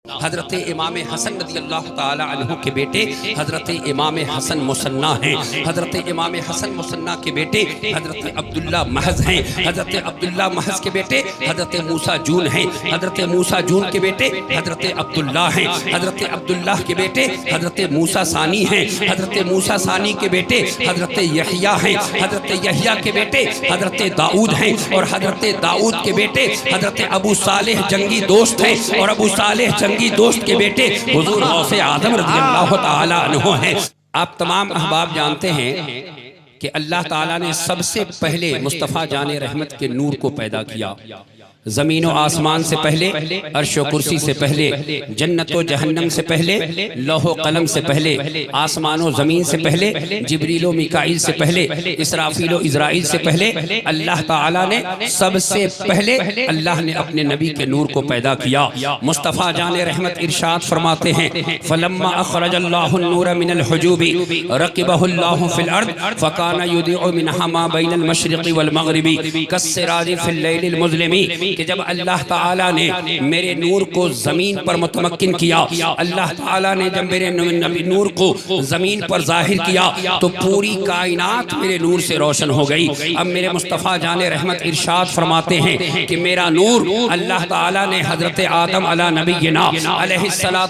حضرت امام حسن رضی اللہ تعالی عنہ کے بیٹے حضرت امام حسن مصنع ہیں۔ حضرت امام حسن مصنع کے بیٹے حضرت عبداللہ محض ہیں۔ حضرت عبداللہ محض کے بیٹے حضرت موسیٰ جون ہیں۔ حضرت موسیٰ جون کے بیٹے حضرت عبداللہ ہیں۔ حضرت عبداللہ کے بیٹے حضرت موسیٰ ثانی ہیں۔ حضرت موسیٰ ثانی کے بیٹے حضرت یحییٰ ہیں۔ حضرت یحییٰ کے بیٹے حضرت داؤد ہیں، اور حضرت داؤد کے بیٹے حضرت ابو صالح جنگی دوست ہیں، اور ابو صالح جنگی دوست کے بیٹے حضور غوث اعظم رضی اللہ تعالی عنہ ہیں۔ آپ تمام احباب جانتے ہیں کہ اللہ تعالیٰ نے سب سے پہلے مصطفیٰ جان رحمت کے نور کو پیدا کیا۔ زمین و آسمان سے پہلے، عرش و کرسی سے پہلے، جنت و جہنم سے پہلے، لوح و قلم سے پہلے، آسمان و زمین سے پہلے، جبریل و میکائیل سے پہلے، اسرافیل و عزرائیل سے پہلے، اللہ تعالیٰ نے سب سے پہلے اللہ نے اپنے نبی کے نور کو پیدا کیا۔ مصطفیٰ جان رحمت ارشاد فرماتے ہیں فَلَمَّا أَخْرَجَ اللَّهُ النُّورَ مِنَ الْحُجُوبِ رَكِبَهُ اللَّهُ فِي الْأَرْضِ فَكَانَ يُضِيءُ مِنْهَا مَا بَيْنَ الْمَشْرِقِ وَالْمَغْرِبِ كَالسِّرَاجِ فِي اللَّيْلِ الْمُظْلِمِ کہ جب اللہ تعالیٰ نے میرے نور کو زمین پر متمکن کیا، اللہ تعالیٰ نے جب میرے نور کو زمین پر ظاہر کیا تو پوری کائنات میرے نور سے روشن ہو گئی۔ اب میرے مصطفیٰ جان رحمت ارشاد فرماتے ہیں کہ میرا نور اللہ تعالیٰ نے حضرت آدم علی نبینا علیہ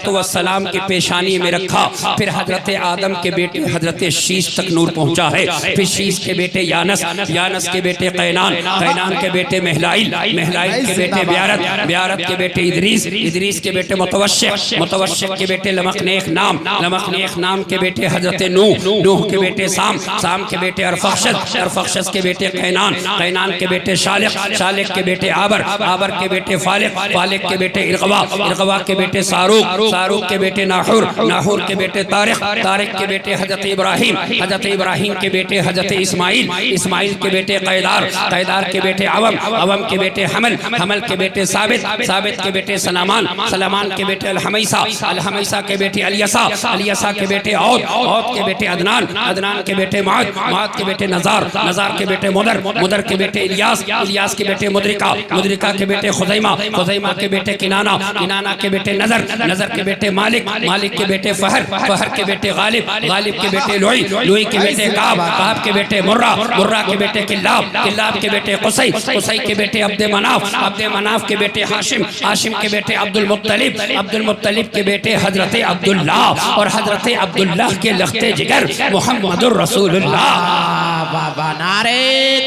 السلام کی پیشانی میں رکھا، پھر حضرت آدم کے بیٹے حضرت شیش تک نور پہنچا ہے، پھر شیش کے بیٹے یانس، یانس کے بیٹے قینان، قینان کے بیٹے مہلائل، مہلائل کے بیٹے بیارت، بیارت کے بیٹے ادریس، ادریس کے بیٹے متوشق، متوشق کے بیٹے لمقنیخ نام، لمقنیخ نام کے بیٹے حضرت نوح، نوح کے بیٹے سام، سام کے بیٹے ارفخشد، ارفخشد کے بیٹے قینان، قینان کے بیٹے شالق، شالق کے بیٹے آبر، آبر کے بیٹے فالق، فالق کے بیٹے ارغوا، ارغوا کے بیٹے ساروق، ساروق کے بیٹے ناحور، ناحور کے بیٹے طارق، طارق کے بیٹے حضرت ابراہیم، حضرت ابراہیم کے بیٹے حضرت اسماعیل، اسماعیل کے بیٹے قیدار، قیدار کے بیٹے عوم، عوم کے بیٹے حمل، حمل کے بیٹے ثابت، ثابت کے بیٹے سلامان، سلامان کے بیٹے الحمیسہ، الحمیسہ کے بیٹے الیسا، الیسا کے بیٹے عود، عود کے بیٹے عدنان، عدنان کے بیٹے معاد، معاد کے بیٹے نزار، نزار کے بیٹے مدر، مدر کے بیٹے الیاس، الیاس کے بیٹے مدرکہ، مدرکہ کے بیٹے خزیمہ، خزیمہ کے بیٹے کنانہ، کنانہ کے بیٹے نظر، نظر کے بیٹے مالک، مالک کے بیٹے فہر، فہر کے بیٹے غالب، غالب کے بیٹے لوئی، لوئی کے بیٹے کعب، کعب کے بیٹے مرہ، مرہ کے بیٹے کلاب، کلاب کے بیٹے قصی، قصی کے بیٹے عبد مناف، عبد مناف کے بیٹے ہاشم، ہاشم کے بیٹے عبد المطلب، عبد المطلب کے بیٹے حضرت عبداللہ، اور حضرت عبداللہ کے لخت جگر محمد الرسول اللہ۔ بابا نعرہ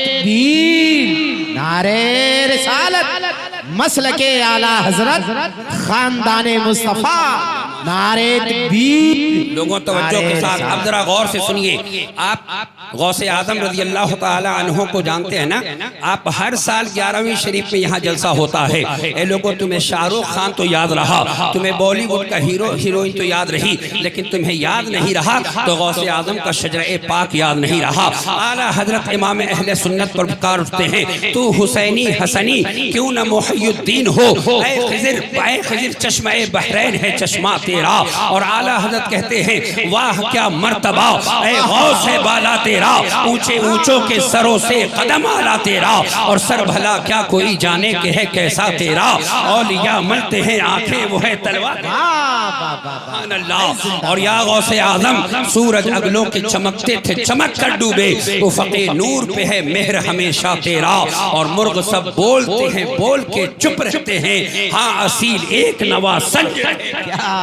تکبیر، نعرہ رسالت، مسلک اعلیٰ حضرت، خاندان مصطفیٰ، نعرہ تکبیر۔ لوگوں توجہ کے ساتھ اب ذرا غور سے سنیے، آپ غوث اعظم رضی اللہ تعالی عنہ کو جانتے ہیں نا؟ آپ ہر سال 11ویں شریف میں یہاں جلسہ ہوتا ہے۔ اے لوگوں، تمہیں شاہ رخ خان تو یاد رہا، تمہیں بالی ووڈ کا ہیرو ہیروئن تو یاد رہی، لیکن تمہیں یاد نہیں رہا تو غوث اعظم کا شجرہ پاک یاد نہیں رہا۔ اعلیٰ حضرت امام اہل سنت پر پکار اٹھتے ہیں تو حسینی حسنی کیوں نہ محی الدین ہو، اے خضر، اے خضر چشمہ بحرین ہے چشمہ تیرا۔ اور اعلیٰ حضرت کہتے ہیں واہ کیا مرتبہ اے غوث بالا تیرا، اونچے اونچوں کے سروں سے قدم آلا تیرا، اور سر بھلا کیا کوئی جانے کہ ہے کیسا تیرا، اولیاء ملتے ہیں آنکھیں وہ ہے تلوار۔ سبحان اللہ۔ اور یا غوث اعظم، سورج اگلوں کے چمکتے تھے چمک کر ڈوبے، افق نور پہ ہے مہر ہمیشہ تیرا، اور مرغ سب بولتے ہیں بول کے چپ رہتے ہیں، ہاں اصیل ایک نوا سنج رہے گا،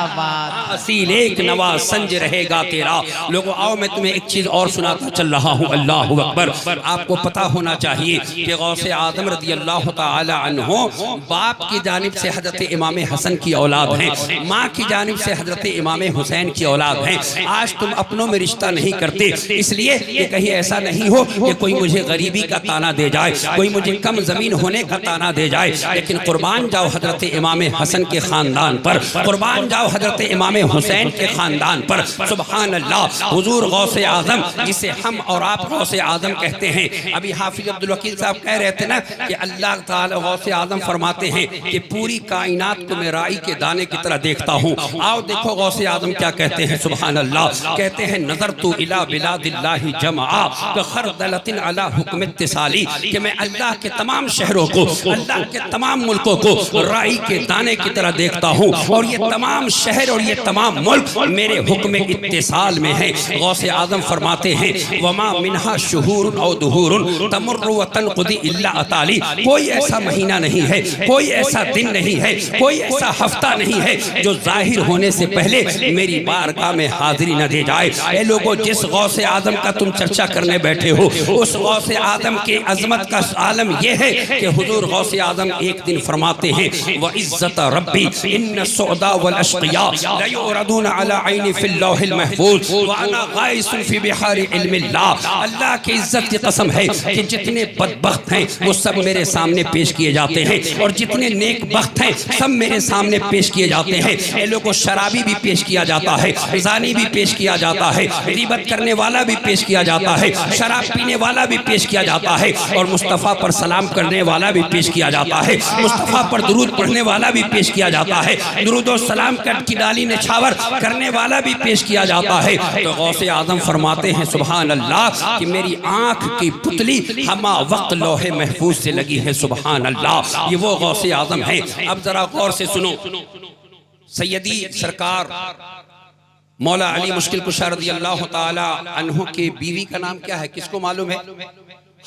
اصیل ایک نوا سنج رہے گا تیرا۔ لوگوں آؤ میں تمہیں ایک چیز اور سناتا چل رہا ہوں، اللہ اکبر۔ آپ کو پتا ہونا چاہیے کہ غوث اعظم رضی اللہ تعالی عنہ باپ کی جانب سے حضرت امام حسن کی اولاد ہیں، ماں کی جانب سے حضرت امام حسین کی اولاد ہیں۔ آج تم اپنوں میں رشتہ نہیں کرتے اس لیے کہ کہیں ایسا نہیں ہو کہ کوئی مجھے غریبی کا تانا دے جائے، کوئی مجھے کم زمین ہونے کا تانا دے جائے، لیکن قربان جاؤ حضرت امام حسن کے خاندان پر، قربان جاؤ حضرت حضرت امام حسین کے خاندان پر. سبحان اللہ. حضور غوث اعظم جسے ہم اور آپ غوث اعظم کہتے ہیں. ابھی حافظ عبدالوکیل صاحب کہہ رہے تھے نا کہ اللہ تعالی غوث اعظم فرماتے ہیں کہ پوری کائنات کو میں رائی کے دانے کی طرح دیکھتا ہوں. آؤ دیکھو غوث اعظم کیا کہتے ہیں. سبحان اللہ. کہتے ہیں نظرت الی بلاد اللہ جمعا کخردلۃ علی حکم اتصالی، کہ میں اللہ کے تمام شہروں کو، اللہ کے تمام ملکوں کو رائی کے دانے کی طرح دیکھتا ہوں، اور یہ تمام شہر اور یہ تمام ملک میرے حکم اتصال میں ہیں. غوث اعظم فرماتے ہیں وما منہا شہور او دہور تمر وتنقضی الا اتالی، کوئی ایسا مہینہ نہیں ہے، کوئی ایسا دن نہیں ہے، کوئی ایسا ہفتہ نہیں ہے جو ظاہر ہونے سے پہلے میری بارگاہ میں حاضری نہ دے جائے. اے لوگوں، جس غوث اعظم کا تم چرچا کرنے بیٹھے ہو، اس غوث اعظم کی عظمت کا عالم یہ ہے کہ حضور غوث اعظم ایک دن فرماتے ہیں وعزت ربی ان السعداء والاشقیاء لیعرضون علی عینی فی اللوح المحفوظ وانا غائص فی بحار علم اللہ. اللہ کی عزت کی قسم ہے کہ جتنے بدبخت ہیں وہ سب میرے سامنے پیش کیے جاتے ہیں، اور جتنے نیک بخت ہیں سب میرے سامنے پیش کیے جاتے ہیں. اے لوگوں، شرابی بھی پیش کیا جاتا ہے، زانی بھی پیش کیا جاتا ہے، غیبت کرنے والا بھی پیش کیا جاتا ہے، شراب پینے والا بھی پیش کیا جاتا ہے، اور مصطفیٰ پر سلام کرنے والا بھی پیش کیا جاتا ہے، مصطفیٰ پر درود پڑھنے والا بھی پیش کیا جاتا ہے، درود و سلام کی ڈالی نچھاور کرنے والا بھی پیش کیا جاتا ہے. تو غوث اعظم فرماتے ہیں سبحان اللہ کہ میری آنکھ کی پتلی ہما وقت لوح محفوظ سے لگی ہے. سبحان اللہ. یہ وہ غوث اعظم ہیں. اب ذرا غور سے سنو. سیدی سرکار مولا علی مشکل کشا رضی اللہ تعالی عنہ کے بیوی کا نام کیا ہے؟ کس کو معلوم ہے؟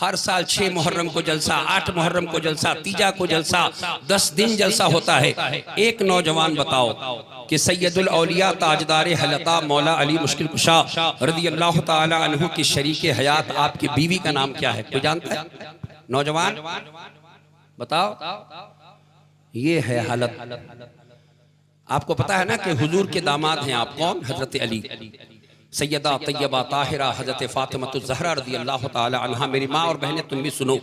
ہر سال 6 محرم کو جلسہ، 8 محرم کو جلسہ، تیجا کو جلسہ، 10 دن جلسہ ہوتا ہے. ایک نوجوان بتاؤ کہ سید الاولیاء تاجدار حلقہ مولا علی مشکل کشا رضی اللہ تعالی عنہ کی شریک حیات آپ کی بیوی کا نام کیا ہے؟ کوئی جانتا ہے؟ نوجوان بتاؤ. یہ ہے حالت. آپ کو پتا ہے نا کہ حضور کے داماد ہیں آپ. کون؟ حضرت علی. سیدہ طیبہ طاہرہ حضرت فاطمہ الزہرا رضی اللہ تعالی عنہ. میری ماں اور بہنیں تم بھی سنو.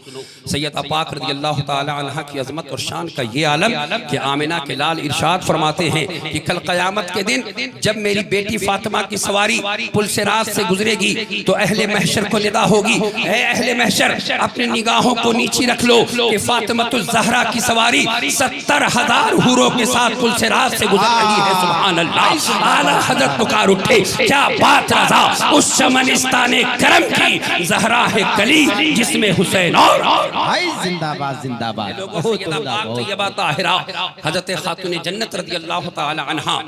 سیدہ پاک رضی اللہ تعالی عنہ کی عظمت اور شان کا یہ عالم کہ آمنہ کے لال ارشاد فرماتے ہیں کہ کل قیامت کے دن جب میری بیٹی فاطمہ کی سواری پل صراط سے گزرے گی تو اہل محشر کو ندا ہوگی، اے اہل محشر اپنی نگاہوں کو نیچی رکھ لو کہ فاطمہ الزہرا کی سواری 70,000 حوروں کے ساتھ پل صراط سے گزر رہی ہے. سبحان اللہ. اعلیٰ حضرت پکار اٹھے کیا بات رضا اس چمنستان کرم کی زہرا ہے کلی جس میں حسین اور زندہ باد زندہ باد. لوگوں سیدہ پاک طیبہ طاہرہ حضرت خاتون جنت رضی اللہ تعالی عنہ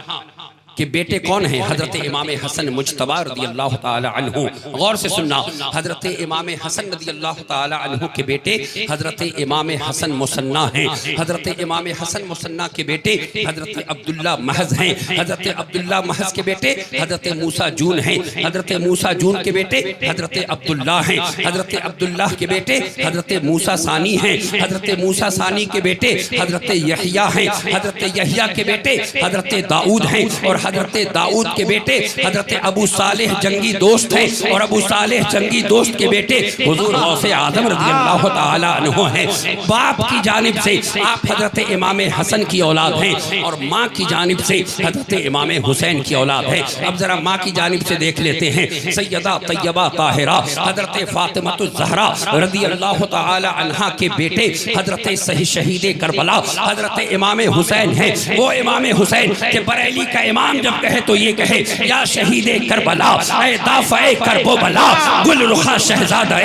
کہ بیٹے کون ہیں؟ حضرت امام حسن مجتبی رضی اللہ تعالی عنہ. غور سے سننا. حضرت امام حسن رضی اللہ تعالی عنہ کے بیٹے حضرت امام حسن مصنع ہیں. حضرت امام حسن مصنع کے بیٹے حضرت عبداللہ محض ہیں. حضرت عبداللہ محض کے بیٹے حضرت موسیٰ جون ہیں. حضرت موسیٰ جون کے بیٹے حضرت عبداللہ ہیں. حضرت عبداللہ کے بیٹے حضرت موسیٰ ثانی ہیں. حضرت موسیٰ ثانی کے بیٹے حضرت یحییٰ ہیں. حضرت یحییٰ کے بیٹے حضرت داؤد ہیں، اور حضرت داؤد کے بیٹے حضرت ابو صالح جنگی دوست ہیں، اور ابو صالح جنگی دوست کے بیٹے حضور غوث اعظم رضی اللہ تعالی عنہ ہیں. باپ کی جانب سے آپ حضرت امام حسن کی اولاد ہیں، اور ماں کی جانب سے حضرت امام حسین کی اولاد ہے. اب ذرا ماں کی جانب سے دیکھ لیتے ہیں. سیدہ طیبہ طاہرہ حضرت فاطمہ الزہرا رضی اللہ تعالی عنہ کے بیٹے حضرت شہید کربلا حضرت امام حسین ہیں. وہ امام حسین کہ بریلی کا امام جب کہے تو یہ کہے یا شہید کربلا اے دافع کرب و بلا گل رخا شہزادہ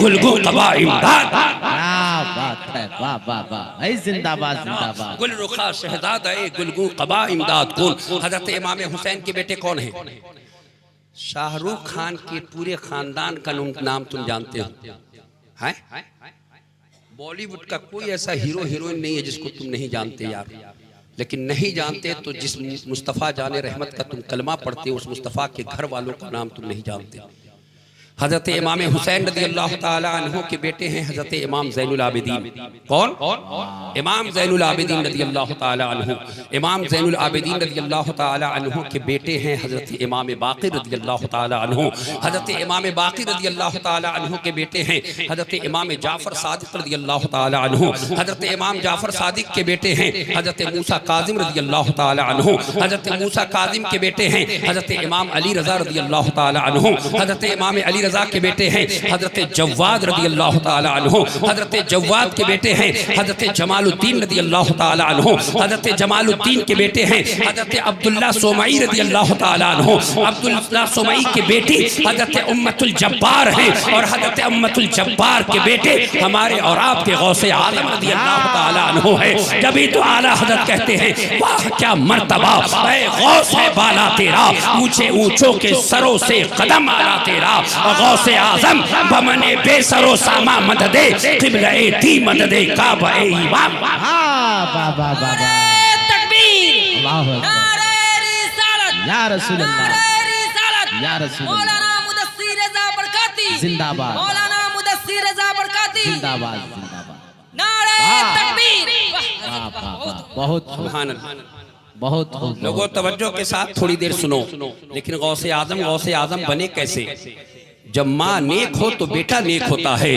گلگو قبا امداد. بات ہے. واہ واہ واہ. زندہ باد زندہ باد. گل رخا شہزادہ گلگو قبا امداد کون؟ حضرت امام حسین کے بیٹے کون ہیں؟ شاہ رخ خان کے پورے خاندان کا نام تم جانتے ہو. بالی ووڈ کا کوئی ایسا ہیرو ہیروئن نہیں ہے جس کو تم نہیں جانتے یار. لیکن نہیں جانتے تو جس مصطفیٰ جان رحمت کا تم کلمہ پڑھتے اس مصطفیٰ کے گھر والوں کا نام تم نہیں جانتے. حضرت امام حسین رضی اللہ تعالی عنہ کے بیٹے ہیں حضرت امام زین العابدین. کون؟ امام زین العابدین رضی اللہ تعالی عنہ. امام زین العابدین رضی اللہ تعالی عنہ کے بیٹے ہیں حضرت امام باقر رضی اللہ تعالی عنہ. حضرت امام باقر رضی اللہ تعالی عنہ کے بیٹے ہیں حضرت امام جعفر صادق رضی اللہ تعالی عنہ. حضرت امام جعفر صادق کے بیٹے ہیں حضرت موسیٰ کاظم رضی اللہ تعالی عنہ. حضرت موسیٰ کاظم کے بیٹے ہیں حضرت امام علی رضا رضی اللہ تعالی عنہ. حضرت امام علی رضا کے بیٹے ہیں حضرت جواد رضی اللہ تعالی عنہ. حضرت جواد کے بیٹے ہیں حضرت جمال الدین رضی اللہ تعالی عنہ. حضرت جمال الدین کے بیٹے ہیں حضرت عبداللہ سومعی رضی اللہ تعالی عنہ. عبداللہ سومعی کے بیٹی حضرت امت الجبار ہیں اور حضرت امت الجبار کے بیٹے ہمارے اور آپ کے غوث اعظم رضی اللہ تعالی عنہ ہے. جبھی تو اعلیٰ حضرت کہتے ہیں واہ کیا مرتبہ اے غوث ہے بالا تیرا، اونچے اونچوں کے سروں سے قدم آلا تیرا. غوث اعظم بمن بے سر و ساما مددے قبلہ دی مددے کعبہ امام. بابا بابا تکبیر، اللہ نعرہ رسالت، یا رسول اللہ، نعرہ رسالت، یا رسول اللہ، مولانا مدثر رضا برکاتی زندہ باد، مولانا مدثر رضا برکاتی، زندہ باد، زندہ باد. نعرہ تکبیر. بہت خوب، سبحان اللہ. بہت خوب. لوگوں توجہ کے ساتھ تھوڑی دیر سنو. لیکن غوث اعظم بنے کیسے؟ جب ماں نیک ہو تو بیٹا نیک ہوتا ہے.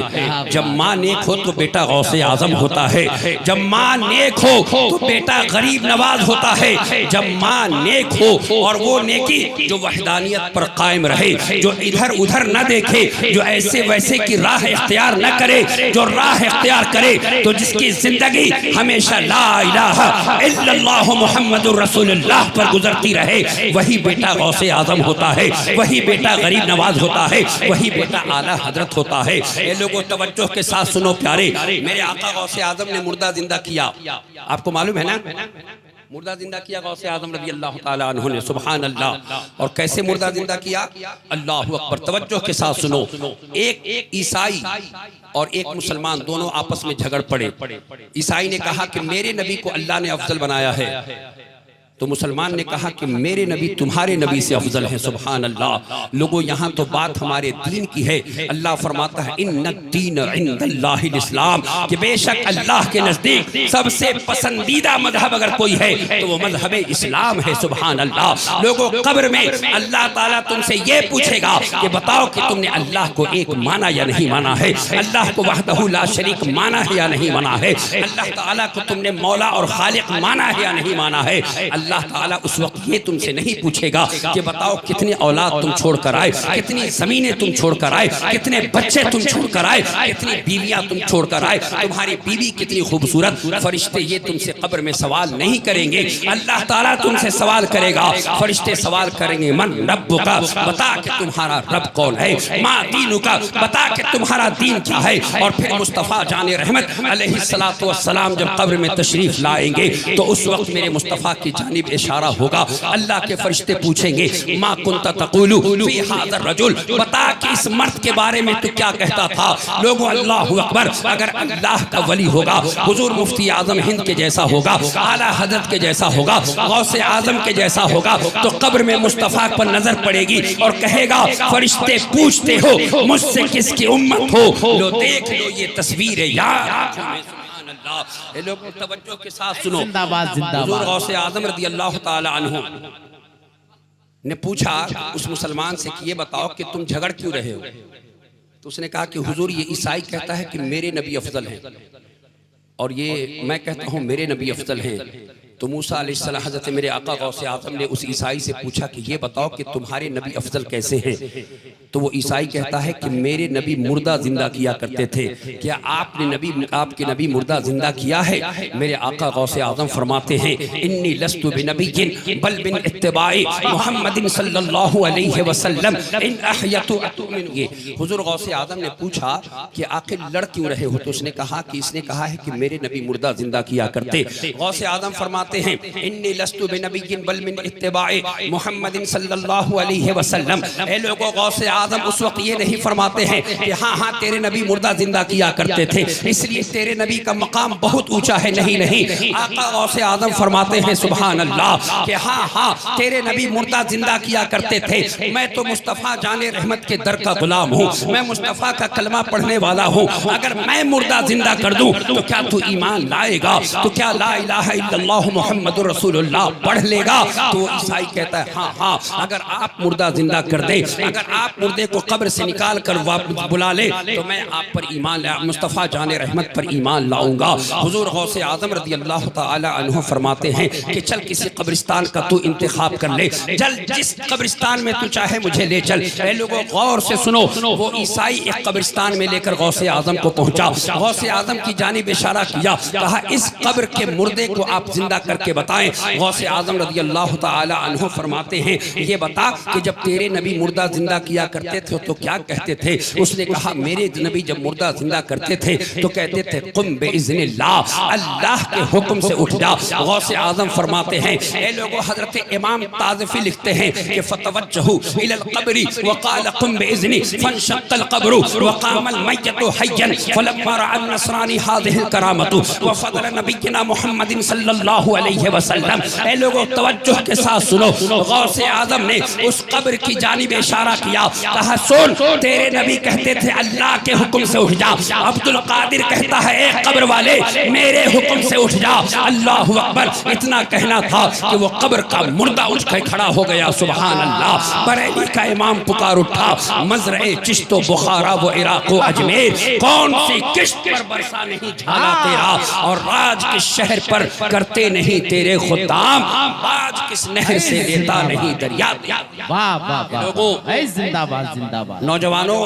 جب ماں نیک ہو تو بیٹا غوث اعظم ہوتا ہے. جب ماں نیک ہو تو بیٹا غریب نواز ہوتا ہے. جب ماں نیک ہو اور وہ نیکی جو وحدانیت پر قائم رہے، جو ادھر ادھر نہ دیکھے، جو ایسے ویسے کی راہ اختیار نہ کرے، جو راہ اختیار کرے تو جس کی زندگی ہمیشہ لا الہ الا اللہ محمد الرسول اللہ پر گزرتی رہے، وہی بیٹا غوث اعظم ہوتا ہے. وہی بیٹا غریب نواز ہوتا ہے. وہی بیٹا اعلیٰ حضرت ہوتا ہے. اے لوگوں توجہ کے ساتھ سنو پیارے. میرے آقا غوث اعظم نے مردہ زندہ کیا. آپ کو معلوم ہے نا؟ مردہ زندہ کیا غوث اعظم رضی اللہ تعالیٰ عنہ نے. سبحان اللہ. اور کیسے مردہ زندہ کیا؟ اللہ اکبر. توجہ کے ساتھ سنو. ایک عیسائی اور ایک مسلمان دونوں آپس میں جھگڑ پڑے. عیسائی نے کہا کہ میرے نبی کو اللہ نے افضل بنایا ہے، تو مسلمان نے کہا کہ میرے نبی تمہارے نبی سے افضل ہیں. سبحان اللہ. لوگوں یہاں تو بات ہمارے دین کی ہے. اللہ فرماتا ہے ان الدین عند اللہ الاسلام، کہ بے شک اللہ کے نزدیک سب سے پسندیدہ مذہب اگر کوئی ہے تو وہ مذہب اسلام ہے. سبحان اللہ. لوگوں قبر میں اللہ تعالیٰ تم سے یہ پوچھے گا کہ بتاؤ کہ تم نے اللہ کو ایک مانا یا نہیں مانا ہے، اللہ کو وحدہ لا شریک مانا ہے یا نہیں مانا ہے، اللہ تعالیٰ کو تم نے مولا اور خالق مانا ہے یا نہیں مانا ہے. اللہ تعالیٰ اس وقت یہ تم سے نہیں پوچھے گا کہ بتاؤ کتنے اولاد تم چھوڑ کر آئے، کتنی زمینیں تم چھوڑ کر آئے، کتنے بچے تم چھوڑ کر آئے، کتنی بیویاں تم چھوڑ کر آئے، تمہاری بیوی کتنی خوبصورت. فرشتے یہ تم سے قبر میں سوال نہیں کریں گے. اللہ تعالیٰ تم سے سوال کرے گا. فرشتے سوال کریں گے من ربک، بتا کہ تمہارا رب کون ہے. ما دینک، بتا کہ تمہارا دین کیا ہے. اور پھر مصطفیٰ جان رحمت علیہ السلام جب قبر میں تشریف لائیں گے تو اس وقت میرے مصطفیٰ کی جانب اشارہ ہوگا. اللہ کے فرشتے پوچھیں گے ما کنت تقول فی ھذا الرجل، بتا کہ اس مرد کے بارے میں تو کیا کہتا تھا. لوگوں اللہ اکبر. اگر اللہ کا ولی ہوگا، حضور مفتی اعظم ہند کے جیسا ہوگا، اعلیٰ حضرت کے جیسا ہوگا، غوث اعظم کے جیسا ہوگا، تو قبر میں مصطفیٰ پر نظر پڑے گی اور کہے گا فرشتے پوچھتے ہو مجھ سے کس کی امت ہو، لو دیکھ لو یہ تصویر ہے یار. اے لوگ توجہ کے ساتھ سنو. زندہ باد، زندہ حضور باد. غوث اعظم رضی اللہ تعالی عنہ نے پوچھا اس مسلمان سے کہ یہ بتاؤ کہ تم جھگڑ کیوں رہے ہو. تو اس نے کہا کہ حضور یہ عیسائی کہتا ہے کہ میرے نبی افضل ہیں اور یہ میں کہتا ہوں میرے نبی افضل ہیں. تو موسیٰ علیہ السلام حضرت میرے آقا غوث اعظم نے اس عیسائی سے پوچھا کہ یہ بتاؤ کہ تمہارے نبی افضل کیسے ہیں. تو وہ عیسائی کہتا ہے کہ میرے نبی مردہ زندہ کیا کرتے تھے. کیا آپ کے نبی مردہ زندہ کیا ہے؟ میرے آقا غوث اعظم فرماتے ہیں انی لست بنبی بل من اتباع محمد صلی اللہ علیہ وسلم ان احیت اتؤمن. حضور غوث اعظم نے پوچھا کہ آخر لڑ کیوں رہے ہو؟ تو اس نے کہا کہ اس نے کہا ہے کہ میرے نبی مردہ زندہ کیا کرتے. غوث اعظم فرماتے فرماتے ہیں انی لست بنبی بل من اتباع محمد صلی اللہ علیہ وسلم. اے لوگوں غوث اعظم اس وقت یہ نہیں فرماتے ہیں کہ ہاں ہاں تیرے نبی مردہ زندہ کیا کرتے تھے اس لیے تیرے نبی کا مقام بہت اونچا ہے. نہیں نہیں، آقا غوث اعظم فرماتے ہیں سبحان اللہ کہ ہاں ہاں تیرے نبی مردہ زندہ کیا کرتے تھے. میں تو مصطفیٰ جان رحمت کے در کا غلام ہوں، میں مصطفیٰ کا کلمہ پڑھنے والا ہوں. اگر میں مردہ زندہ کر دوں تو کیا تو ایمان لائے گا؟ تو کیا لا الہ الا اللہ محمد رسول اللہ پڑھ لے گا؟ تو وہ عیسائی کہتا ہے ہاں ہاں اگر آپ مردہ زندہ کر دیں، اگر آپ مردے کو قبر سے نکال کر بلا لیں تو میں آپ پر ایمان مصطفیٰ جان رحمت پر ایمان لاؤں گا. حضور غوث اعظم رضی اللہ تعالی عنہ فرماتے ہیں کہ چل کسی قبرستان کا تو انتخاب کر لے، چل جس قبرستان میں تو چاہے مجھے لے چل. اے لوگوں غور سے سنو، وہ عیسائی ایک قبرستان میں لے کر غوث اعظم کو پہنچا، غوث اعظم کی جانب اشارہ کیا، کہا اس قبر کے مردے کو آپ زندہ کر کے بتائیں. غوث اعظم رضی اللہ تعالی عنہ فرماتے ہیں یہ بتا کہ جب تیرے نبی مردہ زندہ کیا کرتے تھے تو کیا کہتے تھے؟ اس نے کہا میرے نبی جب مردہ زندہ کرتے تھے تو کہتے تھے قم باذن اللہ، اللہ کے حکم سے اٹھ جا. غوث اعظم فرماتے ہیں اے لوگوں حضرت امام طازفی لکھتے ہیں کہ فتوجہوا الی القبر وقال قم باذنی فانشق القبر وقام المیت حیا فلما رأى النصرانی هذه الکرامۃ وفضل نبینا محمد صلی اللہ علیہ وسلم. اے لوگوں توجہ کے ساتھ سنو، غوث اعظم نے اس قبر کی جانب اشارہ کیا، کہا سن تیرے نبی کہتے تھے اللہ کے حکم سے اٹھ جا. عبد القادر کہتا ہے اے قبر والے میرے حکم سے اٹھ جا. اللہ اکبر، اتنا کہنا تھا کہ وہ قبر کا مردہ اٹھ کے کھڑا ہو گیا. سبحان اللہ. بریلی کا امام پکار اٹھا، مزرع چشت و بخارا و عراق و اجمیر کون سی کشت پر برسا نہیں جھالا تیرا، اور راج کس شہر پر کرتے نہیں تیرے خدام، راج کس نہر سے لیتا نہیں دریا. واہ واہ واہ، اے زندہ باد زندہ باد. نوجوانوں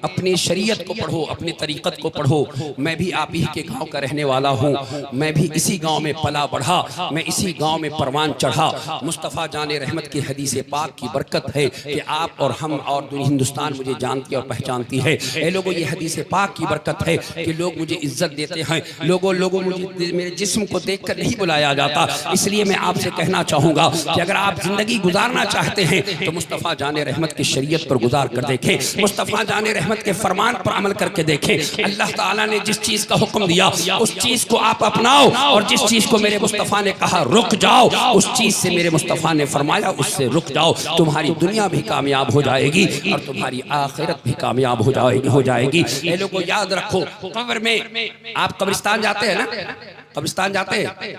اپنی شریعت کو پڑھو، اپنی طریقت کو پڑھو. میں بھی آپ ہی کے گاؤں کا رہنے والا ہوں، میں بھی اسی گاؤں میں پلا بڑھا، میں اسی گاؤں میں پروان چڑھا. مصطفیٰ جان رحمت کی حدیث پاک کی برکت ہے کہ آپ اور ہم اور ہندوستان مجھے جانتی اور پہچانتی ہے. اے لوگوں یہ حدیث پاک کی برکت ہے کہ لوگ مجھے عزت دیتے ہیں. لوگوں مجھے میرے جسم کو دیکھ کر نہیں بلایا جاتا. اس لیے میں آپ سے کہنا چاہوں گا کہ اگر آپ زندگی گزارنا چاہتے ہیں تو مصطفیٰ جان رحمت کی شریعت پر گزار کر دیکھیں، مصطفیٰ جان رحمت کے فرمان پر عمل کر کے دیکھیں. اللہ تعالیٰ نے جس چیز کا حکم دیا اس چیز کو آپ اپناؤ، اور جس چیز کو میرے مصطفیٰ نے کہا رک جاؤ اس چیز سے میرے مصطفیٰ نے فرمایا اس سے رک جاؤ. تمہاری دنیا بھی کامیاب ہو جائے گی اور تمہاری آخرت بھی کامیاب ہو جائے گی. اے لوگوں یاد رکھو، قبر میں آپ قبرستان جاتے ہیں نا، قبرستان جاتے ہیں.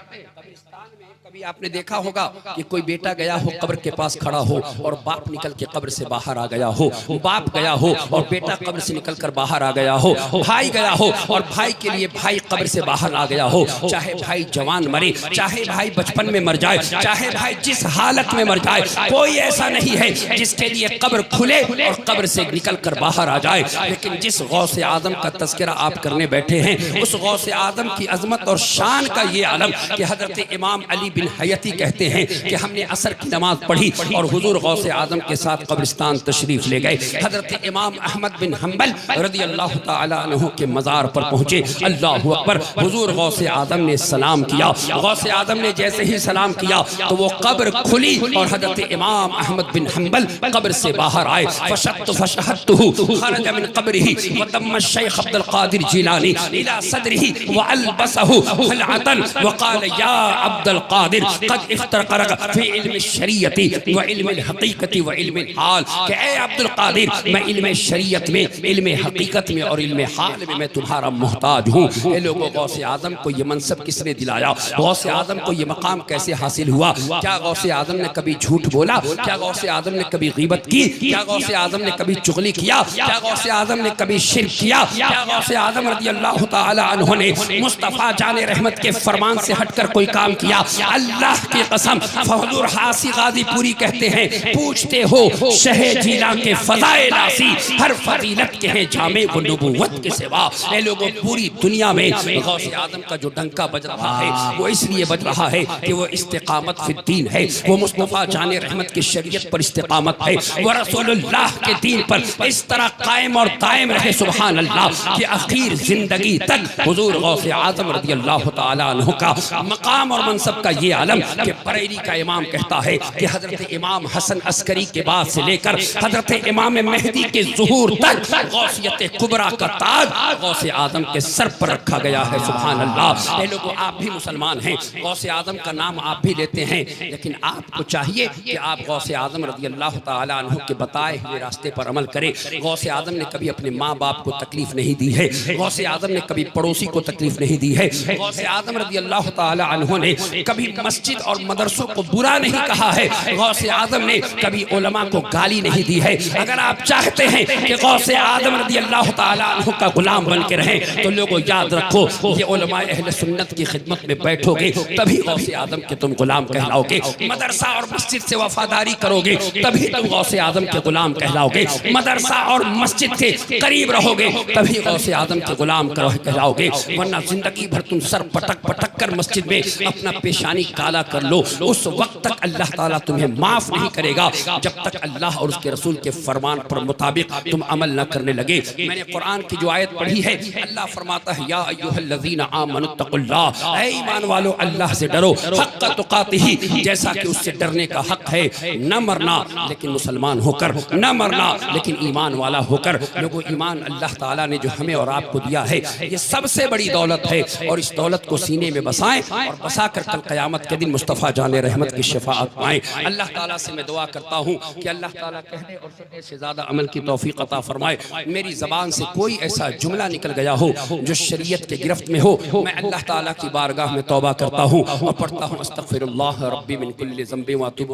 کبھی آپ نے دیکھا ہوگا کہ کوئی بیٹا گیا ہو قبر کے پاس کھڑا ہو اور باپ نکل کے قبر سے باہر آ گیا ہو، باپ گیا ہو اور بیٹا قبر سے نکل کر باہر آ گیا ہو، بھائی گیا ہو اور بھائی کے لیے بھائی قبر سے باہر آ گیا ہو. چاہے بھائی جوان مرے، چاہے بھائی بچپن میں مر جائے، چاہے بھائی جس حالت میں مر جائے، کوئی ایسا نہیں ہے جس کے لیے قبر کھلے اور قبر سے نکل کر باہر آ جائے. لیکن جس غوث اعظم کا تذکرہ آپ کرنے بیٹھے ہیں اس غوث اعظم کی عظمت اور شان کا یہ علم کہ حضرت امام علی بن حیتی کہتے ہیں کہ ہم نے عصر کی نماز پڑھی اور حضور غوث اعظم کے ساتھ قبرستان تشریف لے گئے. حضرت امام احمد بن حنبل رضی اللہ تعالی عنہ کے مزار پر پہنچے. اللہ اکبر. حضور غوث اعظم نے سلام کیا. غوث اعظم نے جیسے ہی سلام کیا تو وہ قبر کھلی اور حضرت امام احمد بن حنبل قبر سے باہر آئے. فشهدته خرج من قبره وضم الشيخ عبد القادر جیلانی الى صدره والبسه خلعة وقال يا عبد القادر قد اخترقرق فی علم الشریعت و علم الحقیقت و علم الحال. کہ اے عبد القادر میں علم شریعت میں، علم حقیقت میں اور علم حال میں تمہارا محتاج ہوں. اے لوگوں غوث اعظم کو یہ منصب کس نے دلایا؟ غوث اعظم کو یہ مقام کیسے حاصل ہوا؟ کیا غوث اعظم نے کبھی جھوٹ بولا؟ کیا غوث اعظم نے کبھی غیبت کی؟ کیا غوث اعظم نے کبھی چغلی کیا؟ کیا غوث اعظم نے کبھی شرک کیا؟ کیا غوث اعظم رضی اللہ تعالی عنہ نے مصطفیٰ جان رحمت کے فرمان سے ہٹ کر کوئی کام کیا؟ اللہ کی قسم حضور حاسی غازی پوری کہتے ہیں پوچھتے ہو شہ جیلا کے فضائل آسی ہر فضیلت کے ہیں جامع و نبوت کے سوا۔ اے لوگوں پوری دنیا میں غوث اعظم کا جو ڈنکا بج رہا ہے وہ اس لیے بج رہا ہے کہ وہ استقامت فی الدین ہے، وہ مصطفیٰ جان رحمت کی شریعت پر استقامت ہے، وہ رسول اللہ کے دین پر اس طرح قائم اور دائم رہے سبحان اللہ کہ آخر زندگی تک حضور غوث اعظم رضی اللہ تعالیٰ عنہ کا مقام اور منصب کا یہ عالم کہ بریلی کا امام کہتا ہے کہ حضرت امام حسن عسکری کے بعد سے لے کر حضرت امام مہدی کے ظہور تک غوثیت کبریٰ کا تاج غوث اعظم کے سر پر رکھا گیا ہے سبحان اللہ۔ اے لوگوں آپ بھی مسلمان ہیں، غوث اعظم کا نام آپ بھی لیتے ہیں، لیکن آپ کو چاہیے کہ آپ غوث اعظم رضی اللہ تعالیٰ عنہ کے بتائے ہوئے راستے پر عمل کریں۔ غوث اعظم نے کبھی اپنے ماں باپ کو تکلیف نہیں دی ہے، غوث اعظم نے کبھی پڑوسی کو تکلیف نہیں دی ہے، غوث اعظم رضی اللہ تعالیٰ عنہ نے کبھی مسجد اور مدرسوں کو برا نہیں کہا ہے، غوث اعظم نے کبھی علماء کو گالی نہیں دی ہے۔ اگر آپ چاہتے ہیں کہ غوث اعظم رضی اللہ تعالیٰ عنہ کا غلام بن کے رہیں تو لوگوں یاد رکھو یہ علماء اہل سنت کی خدمت میں بیٹھو گے تبھی غوث اعظم کے تم غلام کہلاؤ گے، مدرسہ اور مسجد سے وفاداری کرو گے تبھی تم غوث اعظم کے غلام کہلاؤ گے، مدرسہ اور مسجد کے قریب رہو گے تبھی غوث اعظم کے غلام کہلاؤ گے، ورنہ زندگی بھر تم سر پٹک پٹک کر مسجد میں اپنا پیشانی کالا کر لو، اس وقت تک اللہ تعالیٰ تمہیں معاف نہیں کرے گا جب تک اللہ اور اس کے رسول کے فرمان پر مطابق تم عمل نہ کرنے لگے۔ میں نے قرآن کی جو آیت پڑھی ہے اللہ فرماتا ہے یا ایھا الذین آمنوا اتقوا اللہ، اے ایمان والو اللہ سے ڈرو حق تقاتہ، جیسا کہ اس سے ڈرنے کا حق ہے، نہ مرنا لیکن مسلمان ہو کر، نہ مرنا لیکن ایمان والا ہو کر۔ لوگوں ایمان اللہ تعالیٰ نے جو ہمیں اور آپ کو دیا ہے یہ سب سے بڑی دولت ہے، اور اس دولت کو سینے میں بسائیں اور بسا کر کل قیامت کے دن مصطفیٰ جان رحمت کی شفاعت پائیں۔ اللہ تعالیٰ سے میں دعا کرتا ہوں کہ اللہ تعالیٰ کہنے اور سننے سے زیادہ عمل کی توفیق عطا فرمائے۔ میری زبان سے کوئی ایسا جملہ نکل گیا ہو جو شریعت کے گرفت میں ہو، میں اللہ تعالیٰ کی بارگاہ میں توبہ کرتا ہوں اور پڑھتا ہوں استغفر اللہ ربی من کل ذنب واتوب